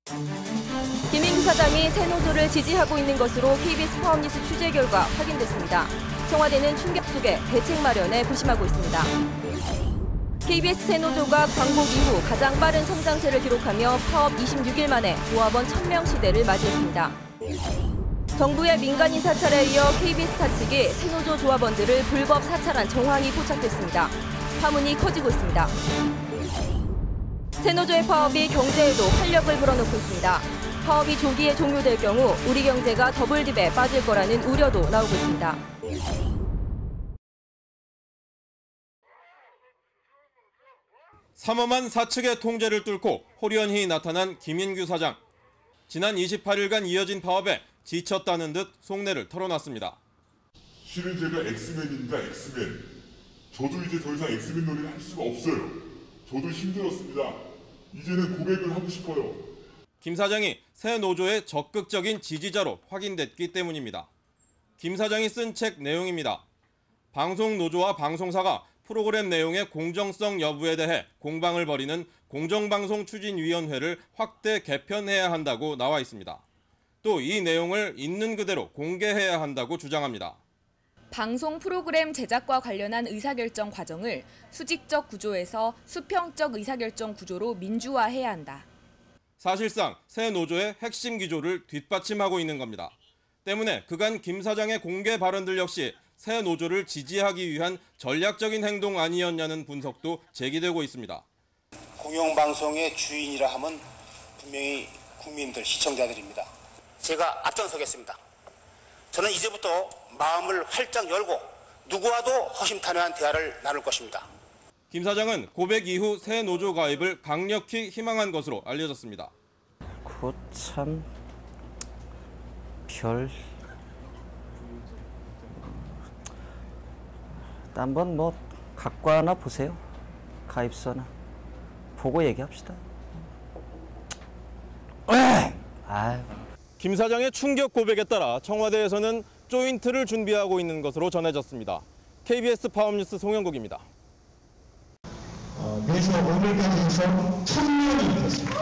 김인규 사장이 새 노조를 지지하고 있는 것으로 KBS 파업뉴스 취재 결과 확인됐습니다. 청와대는 충격 속에 대책 마련에 부심하고 있습니다. KBS 새 노조가 광복 이후 가장 빠른 성장세를 기록하며 파업 26일 만에 조합원 1000명 시대를 맞이했습니다. 정부의 민간인 사찰에 이어 KBS타 측이 새 노조 조합원들을 불법 사찰한 정황이 포착됐습니다. 파문이 커지고 있습니다. 새 노조의 파업이 경제에도 활력을 불어넣고 있습니다. 파업이 조기에 종료될 경우 우리 경제가 더블딥에 빠질 거라는 우려도 나오고 있습니다. 삼엄한 사측의 통제를 뚫고 호련히 나타난 김인규 사장. 지난 28일간 이어진 파업에 지쳤다는 듯 속내를 털어놨습니다. 실은 제가 엑스맨입니다. 엑스맨. 저도 이제 더 이상 엑스맨 놀이를 할 수가 없어요. 저도 힘들었습니다. 이제는 고백을 하고 싶어요. 김 사장이 새 노조의 적극적인 지지자로 확인됐기 때문입니다. 김 사장이 쓴 책 내용입니다. 방송 노조와 방송사가 프로그램 내용의 공정성 여부에 대해 공방을 벌이는 공정방송추진위원회를 확대 개편해야 한다고 나와 있습니다. 또 이 내용을 있는 그대로 공개해야 한다고 주장합니다. 방송 프로그램 제작과 관련한 의사결정 과정을 수직적 구조에서 수평적 의사결정 구조로 민주화해야 한다. 사실상 새 노조의 핵심 기조를 뒷받침하고 있는 겁니다. 때문에 그간 김 사장의 공개 발언들 역시 새 노조를 지지하기 위한 전략적인 행동 아니었냐는 분석도 제기되고 있습니다. 공영방송의 주인이라 하면 분명히 국민들, 시청자들입니다. 제가 앞장서겠습니다. 저는 이제부터 마음을 활짝 열고 누구와도 허심탄회한 대화를 나눌 것입니다. 김 사장은 고백 이후 새 노조 가입을 강력히 희망한 것으로 알려졌습니다. 참 별... 한번 갖고 하나 보세요. 가입서나 보고 얘기합시다. 김 사장의 충격 고백에 따라 청와대에서는 조인트를 준비하고 있는 것으로 전해졌습니다. KBS 파업뉴스 송영국입니다. 그래서 오늘까지 해서 1000명이 됐습니다.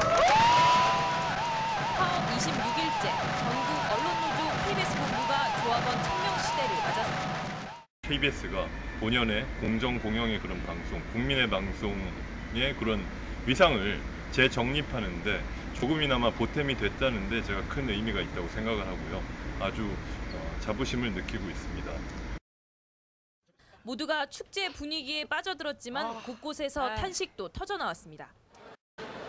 파업 26일째 전국 언론노조 KBS 본부가 조합원 1000명 시대를 맞았습니다. KBS가 본연의 공정 공영의 그런 방송, 국민의 방송의 그런 위상을 재정립하는데 조금이나마 보탬이 됐다는데 제가 큰 의미가 있다고 생각을 하고요. 아주 자부심을 느끼고 있습니다. 모두가 축제 분위기에 빠져들었지만 곳곳에서 탄식도 터져나왔습니다.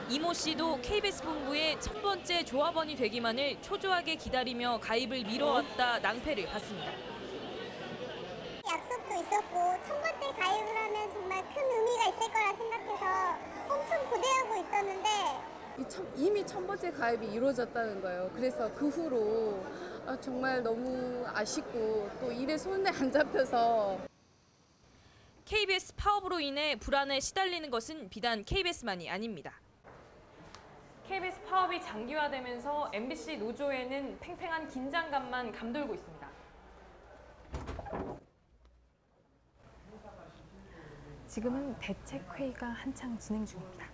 이모 씨도 KBS 본부의 첫 번째 조합원이 되기만을 초조하게 기다리며 가입을 미뤄왔다 낭패를 봤습니다. 약속도 있었고 1000번째 가입을 하면 정말 큰 의미가 있을 거라 생각해서 엄청 고대하고 있었는데 이미 1000번째 가입이 이루어졌다는 거예요. 그래서 그 후로 정말 너무 아쉽고 또 일에 손에 안 잡혀서 KBS 파업으로 인해 불안에 시달리는 것은 비단 KBS만이 아닙니다. KBS 파업이 장기화되면서 MBC 노조에는 팽팽한 긴장감만 감돌고 있습니다. 지금은 대책회의가 한창 진행 중입니다.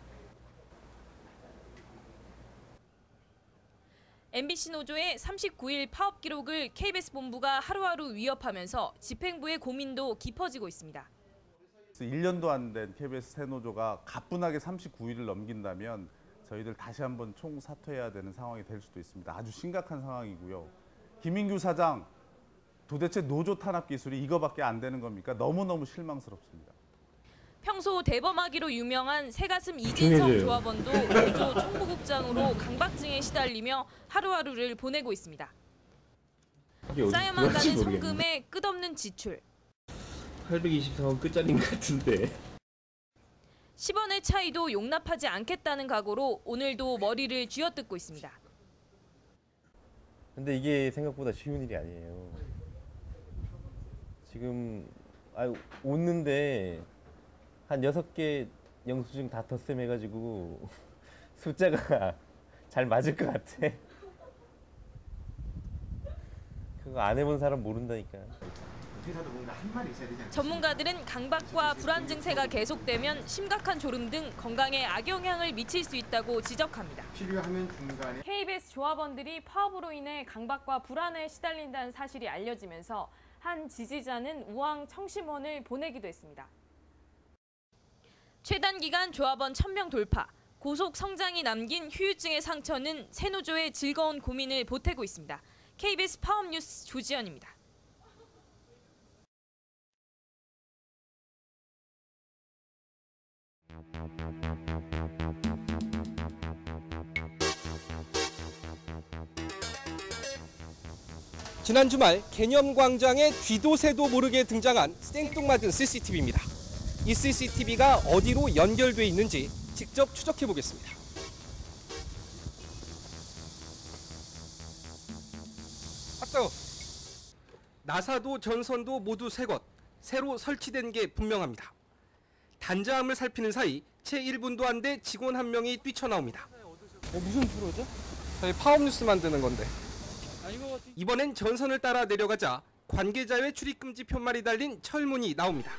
MBC 노조의 39일 파업 기록을 KBS 본부가 하루하루 위협하면서 집행부의 고민도 깊어지고 있습니다. 1년도 안 된 KBS 새 노조가 가뿐하게 39일을 넘긴다면 저희들 다시 한번 총사퇴해야 되는 상황이 될 수도 있습니다. 아주 심각한 상황이고요. 김인규 사장, 도대체 노조 탄압 기술이 이거밖에 안 되는 겁니까? 너무너무 실망스럽습니다. 평소 대범하기로 유명한 새가슴 이진성 조합원도 노조 총무국장으로 강박증에 시달리며 하루하루를 보내고 있습니다. 쌓여만 가는 성금에 끝없는 지출. 824원 끝자리인 것 같은데. 10원의 차이도 용납하지 않겠다는 각오로 오늘도 머리를 쥐어뜯고 있습니다. 근데 이게 생각보다 쉬운 일이 아니에요. 지금 웃는데 한 6개 영수증 다 덧셈해가지고 숫자가 잘 맞을 것 같아. 그거 안 해본 사람 모른다니까. 전문가들은 강박과 불안 증세가 계속되면 심각한 졸음 등 건강에 악영향을 미칠 수 있다고 지적합니다. KBS 조합원들이 파업으로 인해 강박과 불안에 시달린다는 사실이 알려지면서 한 지지자는 우왕 청심원을 보내기도 했습니다. 최단 기간 조합원 1000명 돌파, 고속 성장이 남긴 후유증의 상처는 새노조의 즐거운 고민을 보태고 있습니다. KBS 파업뉴스 조지연입니다. 지난 주말 개념광장에 쥐도 새도 모르게 등장한 생뚱맞은 CCTV입니다. 이 CCTV가 어디로 연결돼 있는지 직접 추적해 보겠습니다. 아까 나사도 전선도 모두 새 것, 새로 설치된 게 분명합니다. 단자함을 살피는 사이 채 1분도 안 돼 직원 한 명이 뛰쳐나옵니다. 무슨 프로죠? 저희 파업뉴스 만드는 건데. 이번엔 전선을 따라 내려가자 관계자의 출입금지 편말이 달린 철문이 나옵니다.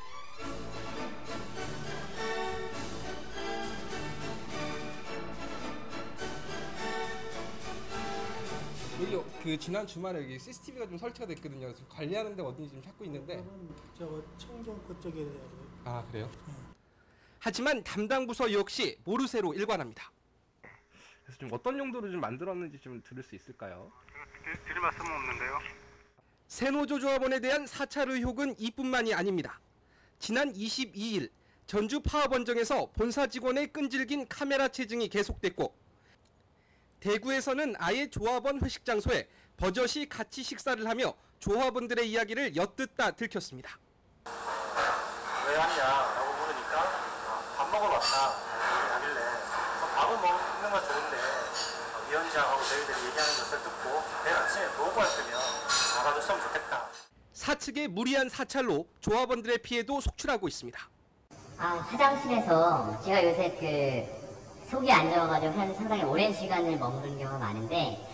여기 지난 주말에 여기 CCTV가 좀 설치가 됐거든요. 그래서 관리하는 데 어딘지 좀 찾고 있는데. 저 청정 그쪽에 돼요. 아, 그래요? 네. 하지만 담당 부서 역시 모르쇠로 일관합니다. 그래서 좀 어떤 용도로 좀 만들었는지 좀 들을 수 있을까요? 드릴 말씀은 없는데요. 새노조 조합원에 대한 사찰 의혹은 이뿐만이 아닙니다. 지난 22일 전주 파업원정에서 본사 직원의 끈질긴 카메라 체증이 계속됐고, 대구에서는 아예 조합원 회식 장소에 버젓이 같이 식사를 하며 조합원들의 이야기를 엿듣다 들켰습니다. 왜 왔냐라고 물으니까 밥 먹으러 왔다 하길래 밥을 먹는 건 좋은데 위원장하고 저희들이 얘기하는 것을 듣고 내일 아침에 보고했으면 나가줬으면 좋겠다. 사측의 무리한 사찰로 조합원들의 피해도 속출하고 있습니다. 화장실에서 제가 요새 속이 안 좋아가지고 한 상당히 오랜 시간을 머무는 경우가 많은데,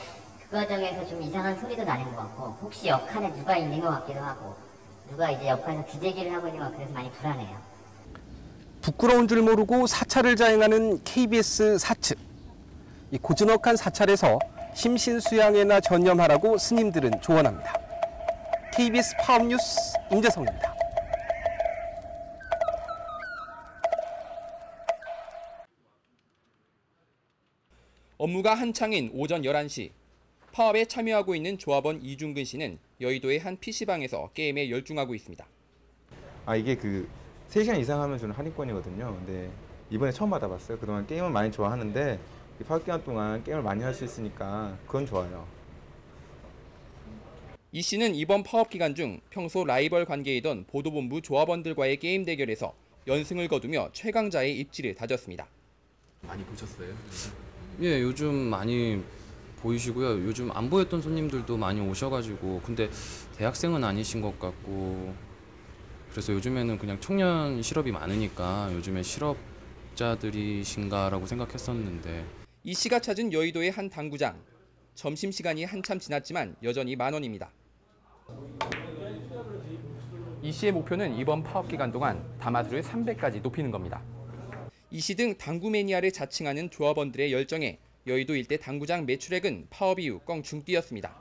그 과정에서 좀 이상한 소리도 나는 것 같고, 혹시 역할에 누가 있는 것 같기도 하고, 누가 이제 역할에서 기대기를 하고 있는 것 같아서 많이 불안해요. 부끄러운 줄 모르고 사찰을 자행하는 KBS 사측. 이 고즈넉한 사찰에서 심신수양회나 전념하라고 스님들은 조언합니다. KBS 파업뉴스 임재성입니다. 업무가 한창인 오전 11시, 파업에 참여하고 있는 조합원 이중근 씨는 여의도의 한 PC방에서 게임에 열중하고 있습니다. 이게 3시간 이상 하면 저는 할인권이거든요. 근데 이번에 처음 받아봤어요. 그동안 게임은 많이 좋아하는데 이 파업 기간 동안 게임을 많이 할 수 있으니까 그건 좋아요. 이 씨는 이번 파업 기간 중 평소 라이벌 관계이던 보도본부 조합원들과의 게임 대결에서 연승을 거두며 최강자의 입지를 다졌습니다. 많이 보셨어요? 예, 요즘 많이 보이시고요. 요즘 안 보였던 손님들도 많이 오셔가지고, 근데 대학생은 아니신 것 같고, 그래서 요즘에는 그냥 청년 실업이 많으니까 요즘에 실업자들이신가라고 생각했었는데. 이 씨가 찾은 여의도의 한 당구장. 점심시간이 한참 지났지만 여전히 만원입니다. 이 씨의 목표는 이번 파업 기간 동안 담화수를 300까지 높이는 겁니다. 이 씨 등 당구 매니아를 자칭하는 조합원들의 열정에 여의도 일대 당구장 매출액은 파업 이후 껑충 뛰었습니다.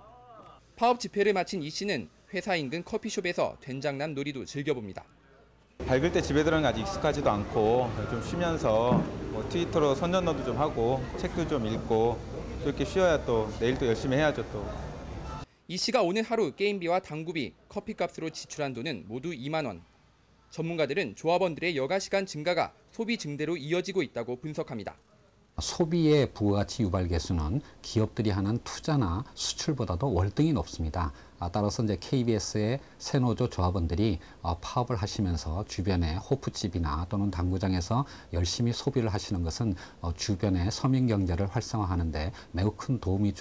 파업 집회를 마친 이 씨는 회사 인근 커피숍에서 된장남 놀이도 즐겨봅니다. 밝을 때 집에 들어가는 게 아직 익숙하지도 않고 좀 쉬면서 트위터로 선전도도 좀 하고 책도 좀 읽고 또 이렇게 쉬어야 또 내일 또 열심히 해야죠 또. 이 씨가 오늘 하루 게임비와 당구비, 커피값으로 지출한 돈은 모두 2만 원. 전문가들은 조합원들의 여가 시간 증가가 소비 증대로 이어지고 있다고 분석합니다. 소비의 부가가치 유발 계수는 기업들이 하는 투자나 수출보다도 월등히 높습니다. 따라서 이제 KBS의 새노조 조합원들이 파업을 하시면서 주변에 호프집이나 또는 당구장에서 열심히 소비를 하시는 것은 주변의 서민 경제를 활성화하는 데 매우 큰 도움을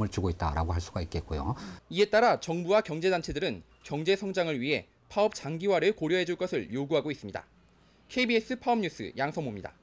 주고 있다라고 할 수가 있겠고요. 이에 따라 정부와 경제단체들은 경제 성장을 위해 파업 장기화를 고려해 줄 것을 요구하고 있습니다. KBS 파업뉴스 양성모입니다.